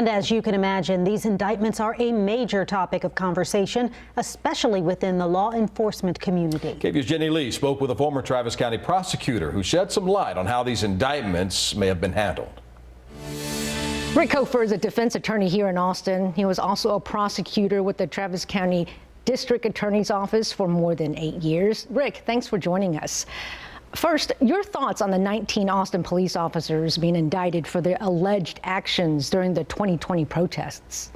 And as you can imagine, these indictments are a major topic of conversation, especially within the law enforcement community. KVUE's Jenny Lee spoke with a former Travis County prosecutor who shed some light on how these indictments may have been handled. Rick Hofer is a defense attorney here in Austin. He was also a prosecutor with the Travis County District Attorney's Office for more than 8 years. Rick, thanks for joining us. First, your thoughts on the 19 Austin police officers being indicted for their alleged actions during the 2020 protests.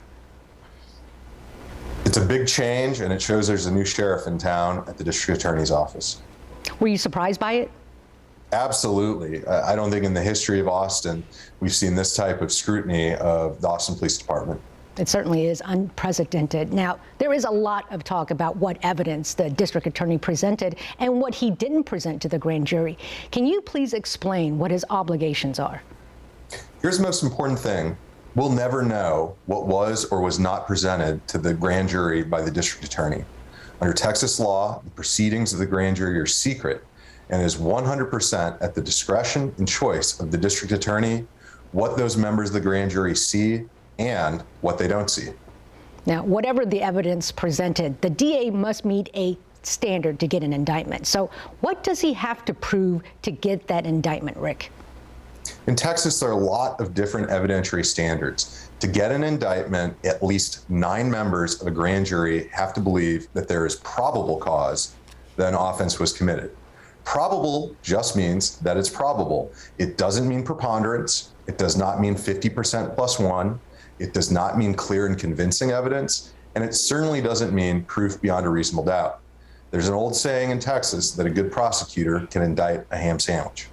It's a big change, and it shows there's a new sheriff in town at the District Attorney's Office. Were you surprised by it? Absolutely. I don't think in the history of Austin we've seen this type of scrutiny of the Austin Police Department. It certainly is unprecedented. Now, there is a lot of talk about what evidence the district attorney presented and what he didn't present to the grand jury. Can you please explain what his obligations are? Here's the most important thing. We'll never know what was or was not presented to the grand jury by the district attorney. Under Texas law, the proceedings of the grand jury are secret and is 100% at the discretion and choice of the district attorney what those members of the grand jury see and what they don't see. Now, whatever the evidence presented, the DA must meet a standard to get an indictment. So what does he have to prove to get that indictment, Rick? In Texas, there are a lot of different evidentiary standards. To get an indictment, at least 9 members of a grand jury have to believe that there is probable cause that an offense was committed. Probable just means that it's probable. It doesn't mean preponderance. It does not mean 50% plus 1. It does not mean clear and convincing evidence, and it certainly doesn't mean proof beyond a reasonable doubt. There's an old saying in Texas that a good prosecutor can indict a ham sandwich.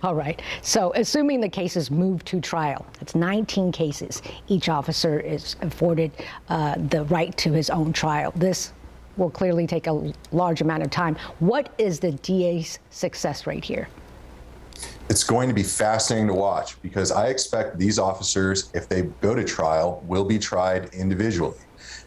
All right. So assuming the cases move to trial, it's 19 cases. Each officer is afforded the right to his own trial. This will clearly take a large amount of time. What is the DA's success rate here? It's going to be fascinating to watch because I expect these officers, if they go to trial, will be tried individually.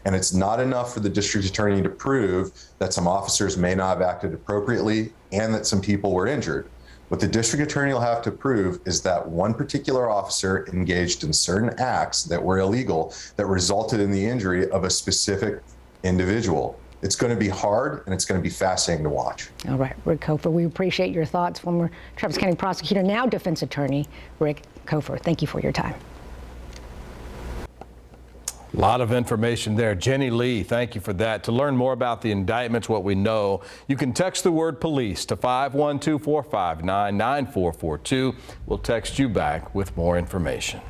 And it's not enough for the district attorney to prove that some officers may not have acted appropriately and that some people were injured. What the district attorney will have to prove is that one particular officer engaged in certain acts that were illegal that resulted in the injury of a specific individual. It's going to be hard, and it's going to be fascinating to watch. All right, Rick Hofer, we appreciate your thoughts. Former Travis County prosecutor, now defense attorney, Rick Hofer. Thank you for your time. A lot of information there. Jenny Lee, thank you for that. To learn more about the indictments, what we know, you can text the word police to 512-459-9442. We'll text you back with more information.